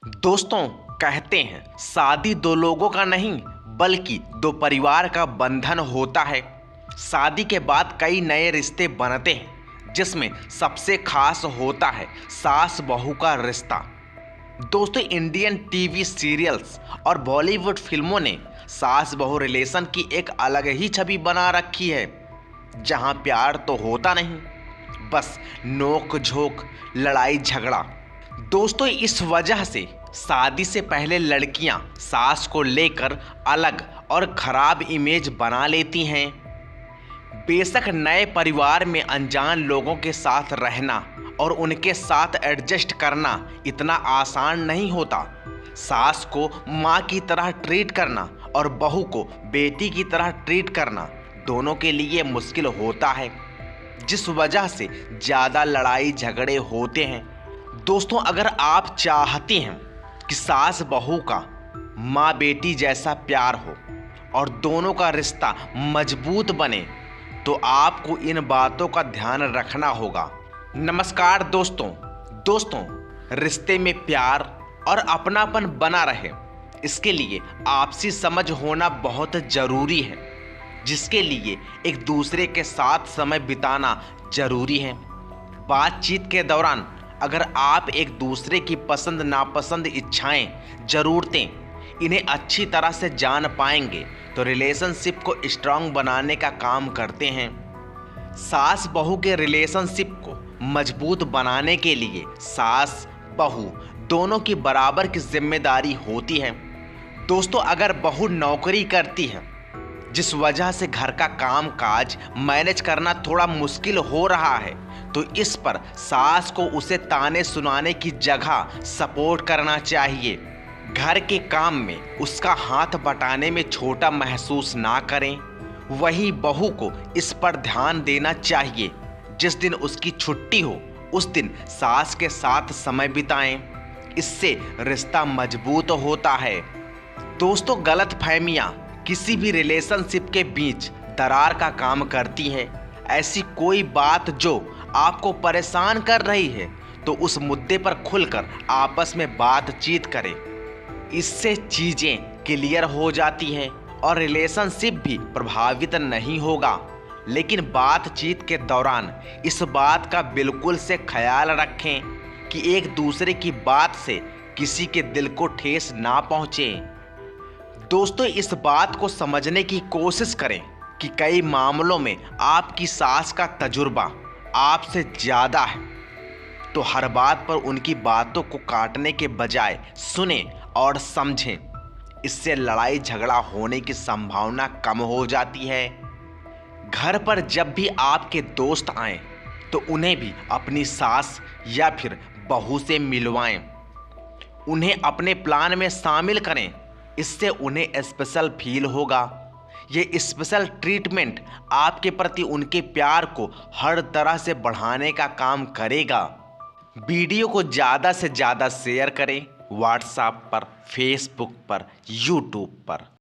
दोस्तों, कहते हैं शादी दो लोगों का नहीं बल्कि दो परिवार का बंधन होता है। शादी के बाद कई नए रिश्ते बनते हैं जिसमें सबसे खास होता है सास बहू का रिश्ता। दोस्तों, इंडियन टीवी सीरियल्स और बॉलीवुड फिल्मों ने सास बहू रिलेशन की एक अलग ही छवि बना रखी है, जहां प्यार तो होता नहीं, बस नोक झोंक, लड़ाई झगड़ा। दोस्तों, इस वजह से शादी से पहले लड़कियां सास को लेकर अलग और खराब इमेज बना लेती हैं। बेशक नए परिवार में अनजान लोगों के साथ रहना और उनके साथ एडजस्ट करना इतना आसान नहीं होता। सास को माँ की तरह ट्रीट करना और बहू को बेटी की तरह ट्रीट करना दोनों के लिए मुश्किल होता है, जिस वजह से ज़्यादा लड़ाई झगड़े होते हैं। दोस्तों, अगर आप चाहते हैं कि सास बहू का माँ बेटी जैसा प्यार हो और दोनों का रिश्ता मजबूत बने, तो आपको इन बातों का ध्यान रखना होगा। नमस्कार दोस्तों, रिश्ते में प्यार और अपनापन बना रहे, इसके लिए आपसी समझ होना बहुत ज़रूरी है, जिसके लिए एक दूसरे के साथ समय बिताना ज़रूरी है। बातचीत के दौरान अगर आप एक दूसरे की पसंद नापसंद, इच्छाएं, ज़रूरतें इन्हें अच्छी तरह से जान पाएंगे तो रिलेशनशिप को स्ट्रांग बनाने का काम करते हैं। सास बहू के रिलेशनशिप को मजबूत बनाने के लिए सास बहू दोनों की बराबर की जिम्मेदारी होती है। दोस्तों, अगर बहू नौकरी करती है जिस वजह से घर का काम काज मैनेज करना थोड़ा मुश्किल हो रहा है, तो इस पर सास को उसे ताने सुनाने की जगह सपोर्ट करना चाहिए। घर के काम में उसका हाथ बटाने में छोटा महसूस ना करें। वहीं बहू को इस पर ध्यान देना चाहिए, जिस दिन उसकी छुट्टी हो उस दिन सास के साथ समय बिताएं। इससे रिश्ता मजबूत होता है। दोस्तों, गलतफहमियां किसी भी रिलेशनशिप के बीच दरार का काम करती है। ऐसी कोई बात जो आपको परेशान कर रही है तो उस मुद्दे पर खुलकर आपस में बातचीत करें। इससे चीज़ें क्लियर हो जाती हैं और रिलेशनशिप भी प्रभावित नहीं होगा। लेकिन बातचीत के दौरान इस बात का बिल्कुल से ख्याल रखें कि एक दूसरे की बात से किसी के दिल को ठेस ना पहुँचे। दोस्तों, इस बात को समझने की कोशिश करें कि कई मामलों में आपकी सास का तजुर्बा आपसे ज़्यादा है, तो हर बात पर उनकी बातों को काटने के बजाय सुनें और समझें। इससे लड़ाई झगड़ा होने की संभावना कम हो जाती है। घर पर जब भी आपके दोस्त आएं, तो उन्हें भी अपनी सास या फिर बहू से मिलवाएं। उन्हें अपने प्लान में शामिल करें, इससे उन्हें स्पेशल फील होगा। ये स्पेशल ट्रीटमेंट आपके प्रति उनके प्यार को हर तरह से बढ़ाने का काम करेगा। वीडियो को ज़्यादा से ज़्यादा शेयर करें, व्हाट्सएप पर, फेसबुक पर, यूट्यूब पर।